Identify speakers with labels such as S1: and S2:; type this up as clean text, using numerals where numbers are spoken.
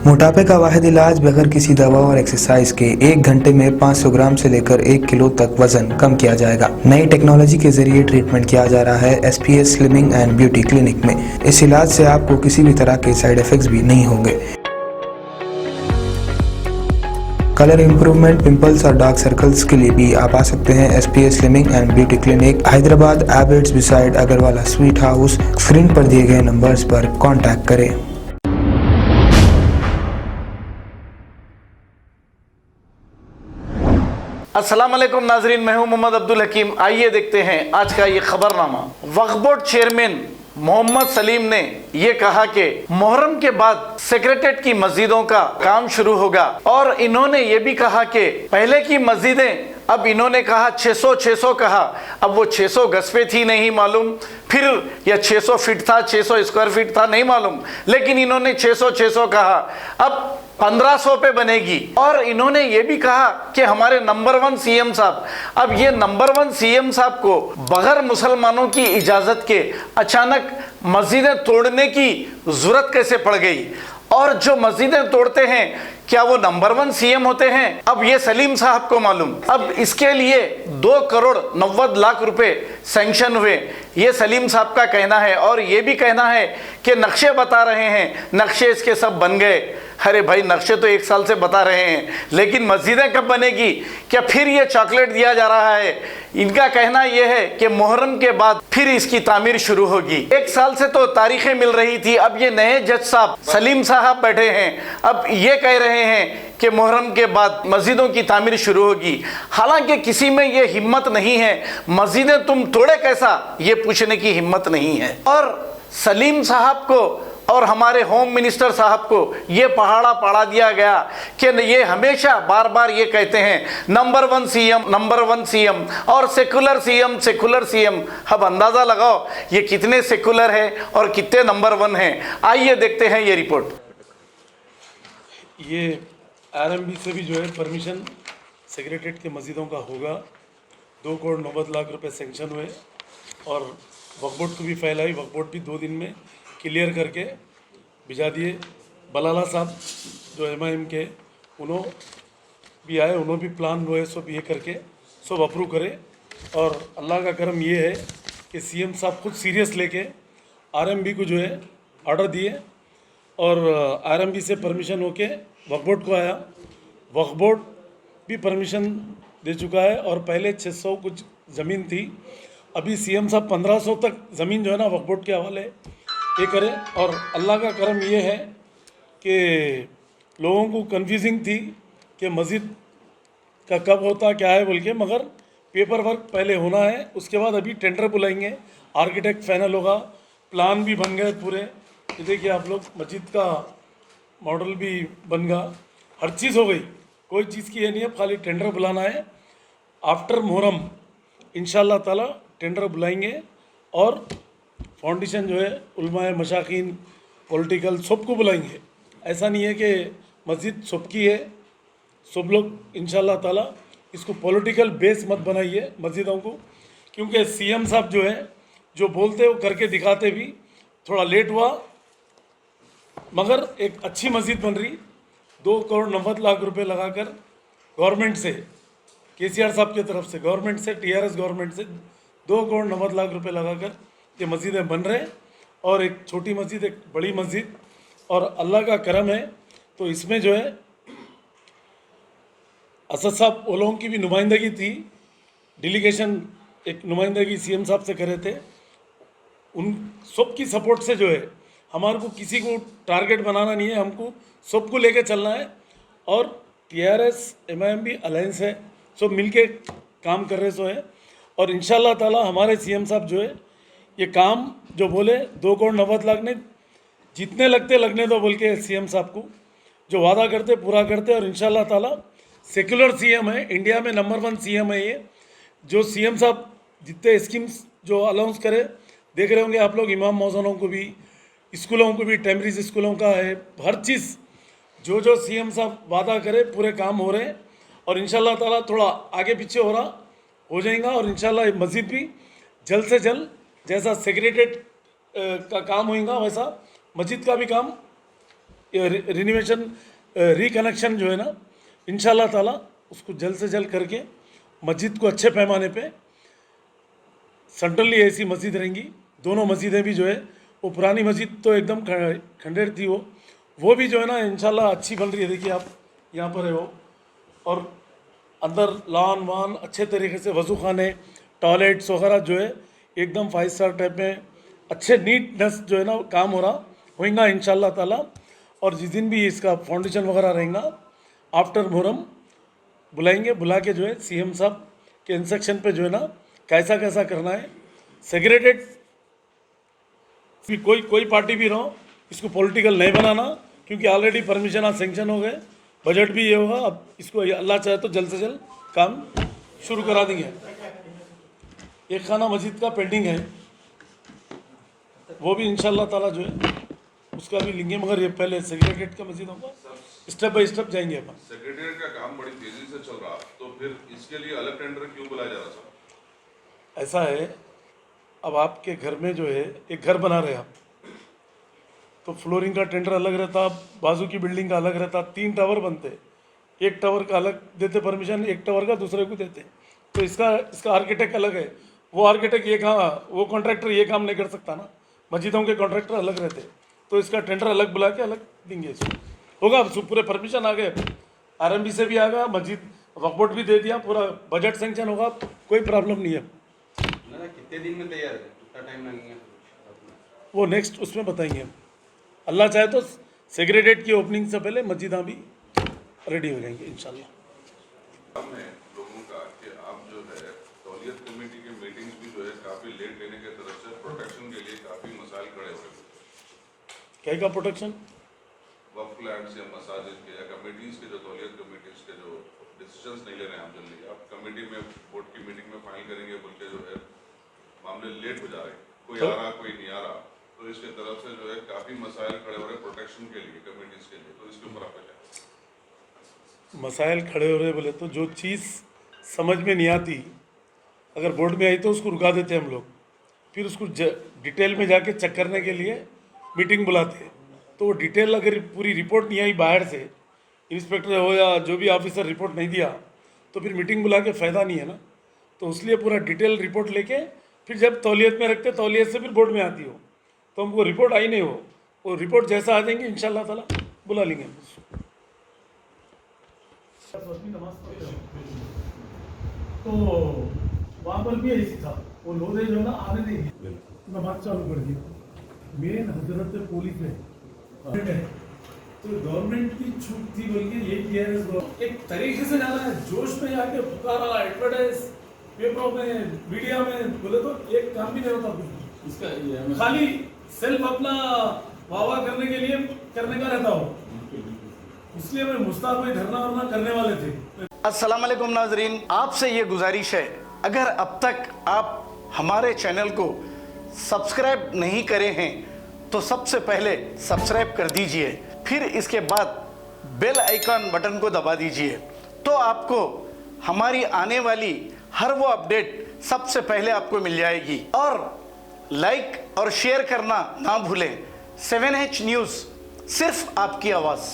S1: मोटापे का वाहिद इलाज बगैर किसी दवा और एक्सरसाइज के 1 घंटे में 500 ग्राम से लेकर 1 किलो तक वजन कम किया जाएगा। नई टेक्नोलॉजी के जरिए ट्रीटमेंट किया जा रहा है SPS slimming and beauty clinic में। इस इलाज से आपको किसी भी तरह के साइड इफेक्ट्स भी नहीं होंगे। कलर इंप्रूवमेंट, पिंपल्स और डार्क सर्कल्स के लिए भी आप आ सकते हैं SPS slimming and beauty clinic, Hyderabad, Abids beside Agarwala sweet house. Screen पर दिए गए नंबर्स पर कॉन्टैक्ट करें।
S2: अस्सलाम वालेकुम नाजरीन, मैं हूं मोहम्मद अब्दुल हकीम। आइए देखते हैं आज का ये खबरनामा। वक्फ बोर्ड चेयरमैन मोहम्मद सलीम ने ये कहा कि मुहर्रम के बाद सेक्रेटेरिएट की मस्जिदों का काम शुरू होगा और इन्होंने ये भी कहा कि पहले की मस्जिदें, अब इन्होंने कहा 600 कहा, अब वो 600 गज पे थी नहीं मालूम, फिर या 600 फीट था, 600 स्क्वायर फीट था नहीं मालूम, लेकिन इन्होंने 600 कहा। अब 1500 पे बनेगी। और इन्होंने ये भी कहा कि हमारे नंबर 1 CM साहब, अब ये नंबर 1 CM साहब को बगैर मुसलमानों की इजाज़त के अचानक मस्जिदें तोड़ने की ज़रूरत कैसे पड़ गई, और जो मस्जिदें तोड़ते हैं क्या वो नंबर 1 CM होते हैं? अब ये सलीम साहब को मालूम। अब इसके लिए 2 करोड़ 90 लाख रुपए सैंक्शन हुए, ये सलीम साहब का कहना है। और ये भी कहना है कि नक्शे बता रहे हैं, नक्शे इसके सब बन गए। अरे भाई, नक्शे तो 1 साल से बता रहे हैं, लेकिन मस्जिदें कब बनेगी? क्या फिर ये चॉकलेट दिया जा रहा है? इनका कहना यह है कि मुहर्रम के बाद फिर इसकी तामीर शुरू होगी। 1 साल से तो तारीखें मिल रही थी, अब ये नए जज साहब सलीम साहब बैठे हैं, अब ये कह रहे हैं कि मुहर्रम के बाद मस्जिदों की तामीर शुरू होगी। हालांकि किसी में ये हिम्मत नहीं है, मस्जिदें तुम तोड़े कैसा, ये पूछने की हिम्मत नहीं है। और सलीम साहब को और हमारे होम मिनिस्टर साहब को ये पहाड़ा पढ़ा दिया गया कि ये हमेशा बार बार ये कहते हैं नंबर 1 CM, नंबर 1 CM और सेकुलर CM, सेकुलर CM। अब अंदाज़ा लगाओ ये कितने सेकुलर है और कितने नंबर 1 हैं। आइए देखते हैं ये रिपोर्ट।
S3: ये RMB से भी जो है परमिशन सेक्रेटेरिएट के मस्जिदों का होगा। 2 करोड़ 90 लाख रुपए सेंक्शन हुए और वक्फ बोर्ड को भी फैलाई। वक्फ बोर्ड भी 2 दिन में क्लियर करके भिजा दिए। बलाला साहब जो MIM के, उन्होंने भी आए, उन्होंने भी प्लान वो है सब ये करके सब अप्रूव करे। और अल्लाह का करम ये है कि CM साहब खुद सीरियस लेके RMB को जो है ऑर्डर दिए और RMB से परमिशन होके वक्फ बोर्ड को आया। वक्फ बोर्ड भी परमिशन दे चुका है और पहले 600 कुछ ज़मीन थी, अभी CM साहब 1500 तक ज़मीन जो है ना वक्फ बोर्ड के हवाले ये करे। और अल्लाह का करम ये है कि लोगों को कन्फ्यूजिंग थी कि मस्जिद का कब होता क्या है बोल के, मगर पेपर वर्क पहले होना है, उसके बाद अभी टेंडर बुलाएंगे, आर्किटेक्ट फाइनल होगा, प्लान भी बन गए पूरे। ये देखिए आप लोग, मस्जिद का मॉडल भी बन गया, हर चीज़ हो गई, कोई चीज़ की ये नहीं है, खाली टेंडर बुलाना है। आफ्टर मुहर्रम इंशाअल्लाह ताला टेंडर बुलाएंगे और फाउंडेशन जो है उलमाए मशाकीन पॉलिटिकल सबको बुलाएंगे। ऐसा नहीं है कि मस्जिद सबकी है, सब लोग इंशाअल्लाह ताला इसको पॉलिटिकल बेस मत बनाइए मस्जिदों को, क्योंकि CM साहब जो है जो बोलते वो करके दिखाते भी। थोड़ा लेट हुआ मगर एक अच्छी मस्जिद बन रही। 2 करोड़ 90 लाख रुपए लगाकर गवर्नमेंट से, KCR साहब की तरफ से, गवर्नमेंट से, TRS गवर्नमेंट से 2 करोड़ 90 लाख रुपए लगाकर ये मस्जिदें बन रहे। और एक छोटी मस्जिद, एक बड़ी मस्जिद, और अल्लाह का करम है। तो इसमें जो है असद साहब वो लोगों की भी नुमाइंदगी थी, डेलीगेशन एक नुमाइंदगी CM साहब से करे थे। उन सब की सपोर्ट से जो है, हमारे को किसी को टारगेट बनाना नहीं है, हमको सबको लेके चलना है। और TRS MIM अलायंस है, सब मिलके काम कर रहे सो है। और इंशाअल्लाह ताला हमारे CM साहब जो है ये काम जो बोले 2 करोड़ 90 लाख ने जितने लगते लगने दो बोल के CM साहब को जो वादा करते पूरा करते। और इंशाअल्लाह ताला सेकुलर CM है, इंडिया में नंबर 1 CM है ये। जो CM साहब जितने स्कीम्स जो अनाउंस करे देख रहे होंगे आप लोग, इमाम मौज़नों को भी, स्कूलों को भी, टेम्परेरी स्कूलों का है, हर चीज़ जो जो CM साहब वादा करे पूरे काम हो रहे हैं। और इंशाअल्लाह ताला थोड़ा आगे पीछे हो जाएगा। और इंशाअल्लाह मस्जिद भी जल्द से जल्द, जैसा सेक्रेटेरिएट का काम होगा वैसा मस्जिद का भी काम ये रिनोवेशन रिकनेक्शन जो है ना, इंशाल्लाह ताला उसको जल्द से जल्द करके मस्जिद को अच्छे पैमाने पे सेंट्रली एसी मस्जिद रहेंगी। दोनों मस्जिदें भी जो है, वो पुरानी मस्जिद तो एकदम खंडेर थी, वो भी जो है ना इंशाल्लाह अच्छी बन रही है। देखिए आप यहाँ पर है वो, और अंदर लॉन वान अच्छे तरीके से, वज़ू खाने, टॉयलेट्स वगैरह जो है एकदम 5 स्टार टाइप में अच्छे नीटनेस जो है ना काम होगा इंशाल्लाह ताला। और जिस दिन भी इसका फाउंडेशन वगैरह रहेगा आफ्टर मुहर्रम बुलाएंगे, बुला के जो है सीएम साहब के इंस्ट्रक्शन पे जो है ना कैसा कैसा करना है। सेग्रेटेड कोई पार्टी भी रहो, इसको पॉलिटिकल नहीं बनाना, क्योंकि ऑलरेडी परमिशन आज सेंक्शन हो गए, बजट भी ये होगा। अब इसको अल्लाह चाहे तो जल्द से जल्द काम शुरू करा देंगे। एक खाना मस्जिद का पेंडिंग है, वो भी इंशाल्लाह ताला जो है उसका भी लेंगे, मगर ये पहले सेक्रेटरीट का मस्जिद होगा, स्टेप बाय स्टेप जाएंगे अपन।
S4: सेक्रेटरीट का काम बड़ी तेजी से चल रहा, तो फिर इसके लिए अलग टेंडर क्यों बुलाया जा रहा सर?
S3: ऐसा है, अब आपके घर में जो है एक घर बना रहे आप, तो फ्लोरिंग का टेंडर अलग रहता, बाजू की बिल्डिंग का अलग रहता, 3 टावर बनते, एक टावर का अलग देते परमिशन, एक टावर का दूसरे को देते, तो इसका आर्किटेक्ट अलग है। वो आर्किटेक्ट ये काम, वो कॉन्ट्रैक्टर ये काम नहीं कर सकता ना, मस्जिदों के कॉन्ट्रैक्टर अलग रहते, तो इसका टेंडर अलग बुला के अलग देंगे। इसको होगा, पूरे परमिशन आ गए, आरएमबी से भी आ गया, मस्जिद वक्फ बोर्ड भी दे दिया, पूरा बजट सेंक्शन होगा, कोई प्रॉब्लम नहीं है।
S5: कितने दिन में तैयार है? कितना टाइम लगेगा?
S3: वो नेक्स्ट उसमें बताएंगे। अल्लाह चाहे तो सेक्रेटरीट की ओपनिंग से पहले मस्जिदां भी रेडी हो जाएंगी इंशाल्लाह।
S4: हमने लोगों का कि आप जो है तौलियत कमेटी की मीटिंग्स भी जो है काफी लेट लेने की तरफ से प्रोटेक्शन के लिए काफी मसाइल खड़े हो रहे हैं।
S3: क्या का प्रोटेक्शन?
S4: वक्फ लैंड्स या मसाजिद के या कमेटीज के, जो तौलियत कमेटीज के जो डिसीजंस नहीं ले रहे हैं आप जल्दी, आप कमेटी में बोर्ड की मीटिंग में फाइनल करेंगे बोल के जो है मामले लेट हो जा रहे हैं, कोई आ रहा कोई नहीं आ रहा, तो इसके तरफ से जो है काफी मसाइल खड़े हो रहे हैं प्रोटेक्शन के लिए, कमेटीज के लिए, तो इसके ऊपर आपका क्या?
S3: मसाइल खड़े हो रहे बोले तो जो चीज़ समझ में नहीं आती, अगर बोर्ड में आई तो उसको रुका देते हम लोग, फिर उसको डिटेल में जाके चेक करने के लिए मीटिंग बुलाते, तो वो डिटेल अगर पूरी रिपोर्ट नहीं आई बाहर से, इंस्पेक्टर हो या जो भी ऑफिसर रिपोर्ट नहीं दिया, तो फिर मीटिंग बुला के फ़ायदा नहीं है ना। तो इसलिए पूरा डिटेल रिपोर्ट लेके फिर जब तौलियत में रखते, तौलियत से फिर बोर्ड में आती हो, तो हमको रिपोर्ट आई नहीं हो, वो रिपोर्ट जैसा आ जाएंगे इंशाल्लाह ताला बुला लेंगे। तो वहाँ पर भी ऐसी था, वो लोधे जो है ना आने नहीं दिए, मैं बात चालू कर दी। मेन हजरत पुलिस है, तो गवर्नमेंट की छूट थी बोल के ये किया है, एक तरीके से जाना है, जोश में जाके पुकारा, एडवर्टाइज पेपरों में, मीडिया में बोले तो एक काम भी नहीं होता कुछ, इसका खाली सेल्फ अपना वाह करने के लिए करने का रहता हो, इसलिए मैं मुस्ताक भाई धरना वरना करने वाले थे।
S2: अस्सलाम वालेकुम नाजरीन, आपसे ये गुजारिश है, अगर अब तक आप हमारे चैनल को सब्सक्राइब नहीं करे हैं तो सबसे पहले सब्सक्राइब कर दीजिए, फिर इसके बाद बेल आइकन बटन को दबा दीजिए, तो आपको हमारी आने वाली हर वो अपडेट सबसे पहले आपको मिल जाएगी। और लाइक और शेयर करना ना भूलें। 7H न्यूज़, सिर्फ आपकी आवाज़।